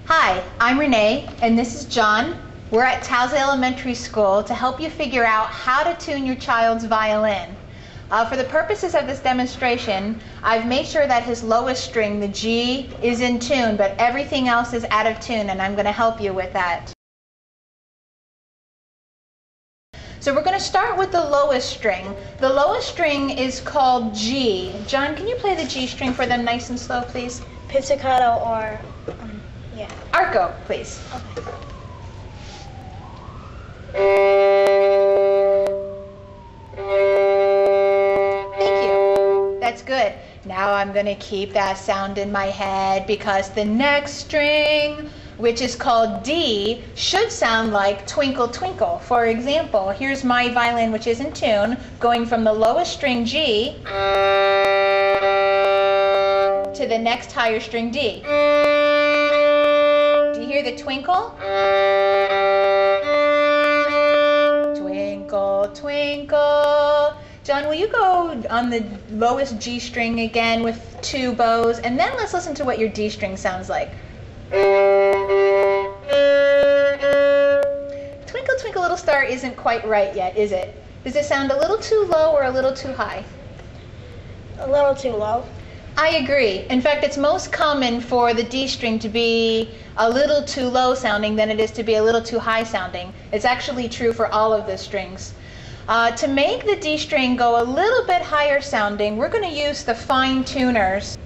Hi, I'm Renee, and this is John. We're at Towse Elementary School to help you figure out how to tune your child's violin. For the purposes of this demonstration, I've made sure that his lowest string, the G, is in tune, but everything else is out of tune, and I'm going to help you with that. So we're going to start with the lowest string. The lowest string is called G. John, can you play the G string for them nice and slow, please? Pizzicato or, yeah. Arco, please. Okay. Thank you. That's good. Now I'm going to keep that sound in my head because the next string, which is called D, should sound like Twinkle Twinkle. For example, here's my violin, which is in tune, going from the lowest string G to the next higher string D. Do you hear the twinkle? Twinkle, twinkle. John, will you go on the lowest G string again with 2 bows, and then let's listen to what your D string sounds like. Twinkle, Twinkle Little Star isn't quite right yet, is it? Does it sound a little too low or a little too high? A little too low. I agree. In fact, it's most common for the D string to be a little too low sounding than it is to be a little too high sounding. It's actually true for all of the strings. To make the D string go a little bit higher sounding, we're going to use the fine tuners.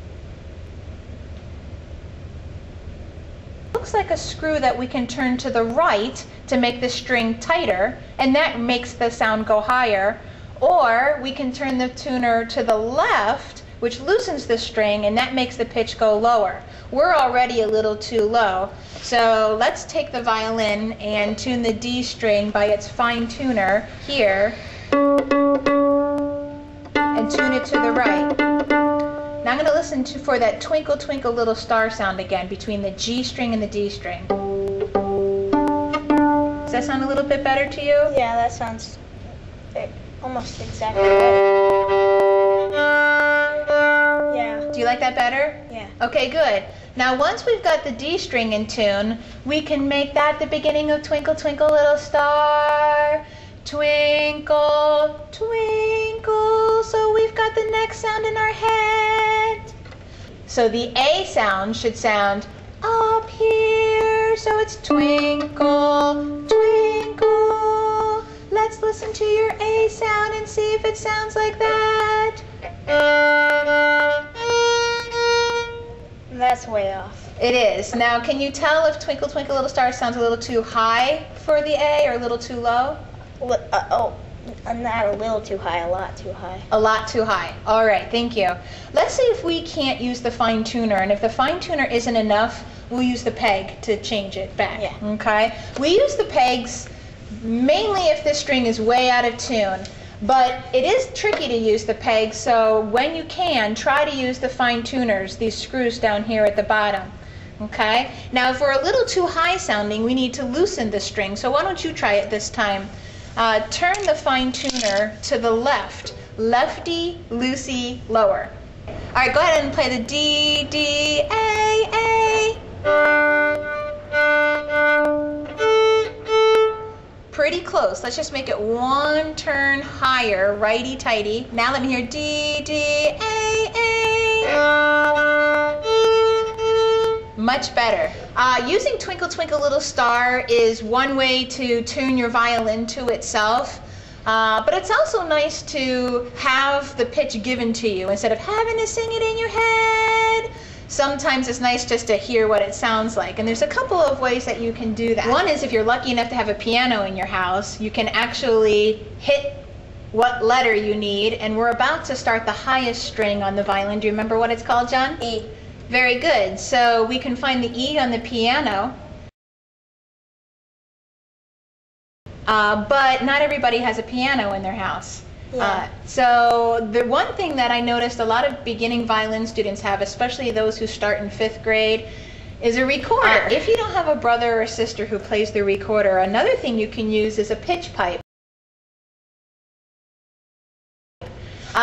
Looks like a screw that we can turn to the right to make the string tighter, and that makes the sound go higher. Or we can turn the tuner to the left, which loosens the string, and that makes the pitch go lower. We're already a little too low, so let's take the violin and tune the D string by its fine tuner here and tune it to the right. Now I'm going to listen for that Twinkle Twinkle Little Star sound again between the G string and the D string. Does that sound a little bit better to you? Yeah, that sounds almost exactly right. Yeah. Do you like that better? Yeah. Okay, good. Now once we've got the D string in tune, we can make that the beginning of Twinkle Twinkle Little Star. Twinkle, twinkle. So we've got the next sound in our head. So the A sound should sound up here. So it's twinkle, twinkle. Let's listen to your A sound and see if it sounds like that. That's way off. It is. Now, can you tell if Twinkle Twinkle Little Star sounds a little too high for the A or a little too low? Not a little too high, a lot too high. A lot too high. All right, thank you. Let's see if we can't use the fine tuner, and if the fine tuner isn't enough, we'll use the peg to change it back. Yeah. Okay? We use the pegs mainly if the string is way out of tune. But it is tricky to use the pegs, so when you can, try to use the fine tuners, these screws down here at the bottom. Okay? Now, if we're a little too high sounding, we need to loosen the string. So why don't you try it this time? Turn the fine tuner to the left. Lefty, loosey, lower. All right, go ahead and play the D, D, A, A. Pretty close. Let's just make it 1 turn higher, righty-tighty. Now let me hear D, D, A, A. Much better. Using Twinkle Twinkle Little Star is one way to tune your violin to itself, but it's also nice to have the pitch given to you instead of having to sing it in your head. Sometimes it's nice just to hear what it sounds like, and there's a couple of ways that you can do that. One is if you're lucky enough to have a piano in your house, you can actually hit what letter you need, and we're about to start the highest string on the violin. Do you remember what it's called, John? E. Very good. So we can find the E on the piano, but not everybody has a piano in their house. Yeah. So the one thing that I noticed a lot of beginning violin students have, especially those who start in 5th grade, is a recorder. If you don't have a brother or sister who plays the recorder, another thing you can use is a pitch pipe.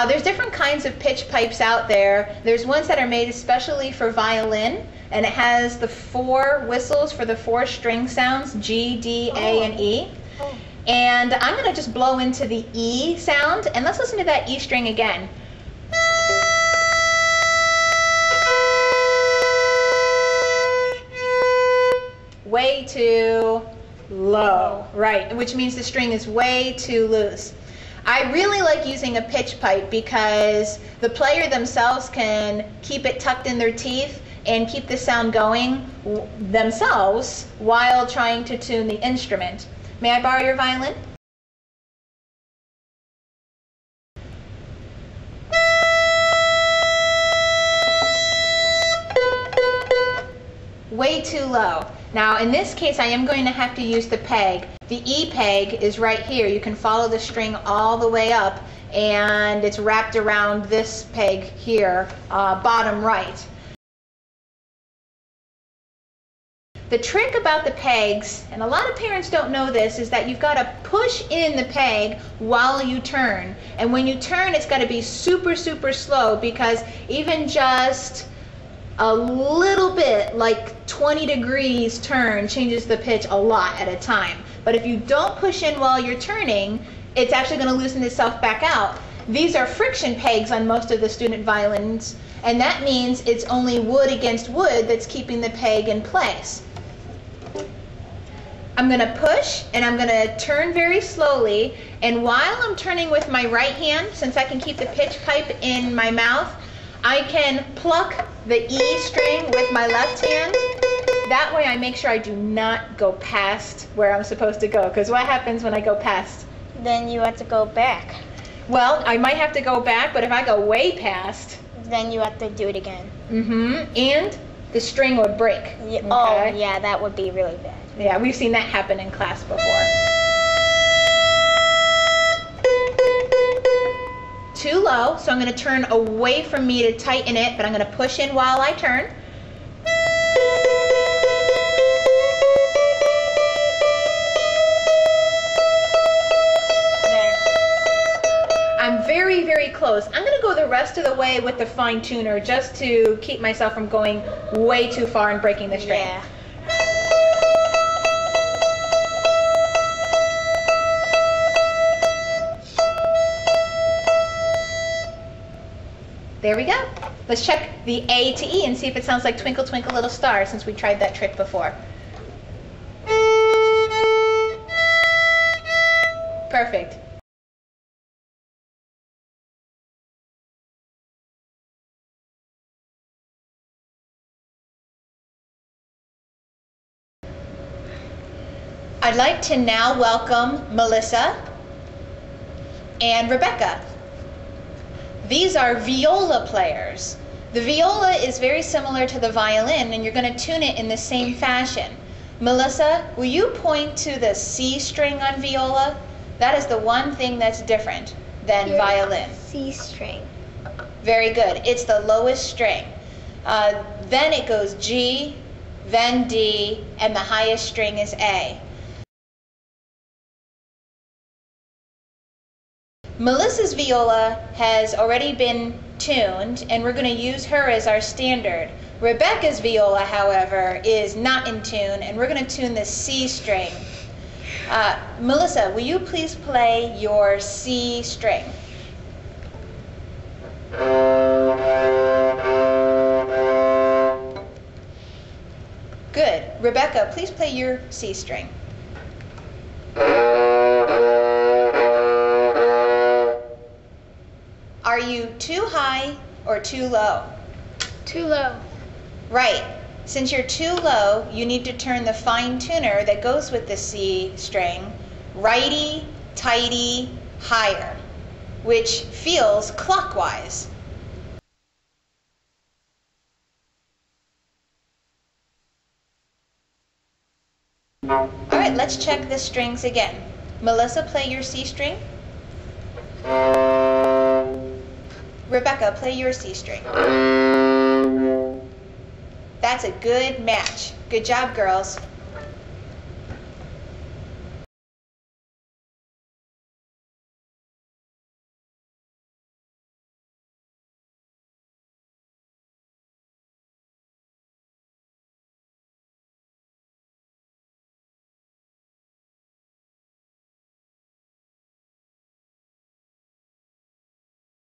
There's different kinds of pitch pipes out there. There's ones that are made especially for violin, and it has the 4 whistles for the 4 string sounds, G, D, A, and E. And I'm going to just blow into the E sound, and let's listen to that E string again. Way too low, right, which means the string is way too loose. I really like using a pitch pipe because the player themselves can keep it tucked in their teeth and keep the sound going themselves while trying to tune the instrument. May I borrow your violin? Way too low. Now in this case I am going to have to use the peg. The E peg is right here. You can follow the string all the way up and it's wrapped around this peg here, bottom right. The trick about the pegs, and a lot of parents don't know this, is that you've got to push in the peg while you turn. And when you turn, it's got to be super, super slow, because even just a little bit, like 20 degrees turn, changes the pitch a lot at a time. But if you don't push in while you're turning, it's actually going to loosen itself back out. These are friction pegs on most of the student violins, and that means it's only wood against wood that's keeping the peg in place. I'm going to push and I'm going to turn very slowly, and while I'm turning with my right hand, since I can keep the pitch pipe in my mouth, I can pluck the E string with my left hand. That way I make sure I do not go past where I'm supposed to go, because what happens when I go past? Then you have to go back. Well, I might have to go back, but if I go way past, then you have to do it again. And the string would break. Yeah. Okay? Oh, yeah, that would be really bad. Yeah, we've seen that happen in class before. Too low, so I'm going to turn away from me to tighten it, but I'm going to push in while I turn. There. I'm very, very close. I'm going to go the rest of the way with the fine tuner just to keep myself from going way too far and breaking the string. Yeah. There we go. Let's check the A to E and see if it sounds like Twinkle, Twinkle, Little Star, since we tried that trick before. Perfect. I'd like to now welcome Melissa and Rebecca. These are viola players. The viola is very similar to the violin, and you're going to tune it in the same fashion. Melissa, will you point to the C string on viola? That is the one thing that's different than violin. C string. Very good. It's the lowest string. Then it goes G, then D, and the highest string is A. Melissa's viola has already been tuned, and we're going to use her as our standard. Rebecca's viola, however, is not in tune, and we're going to tune the C string. Melissa, will you please play your C string? Good. Rebecca, please play your C string. Are you too high or too low? Too low. Right. Since you're too low, you need to turn the fine tuner that goes with the C string righty, tighty, higher, which feels clockwise. All right, let's check the strings again. Melissa, play your C string. Rebecca, play your C string. That's a good match. Good job, girls.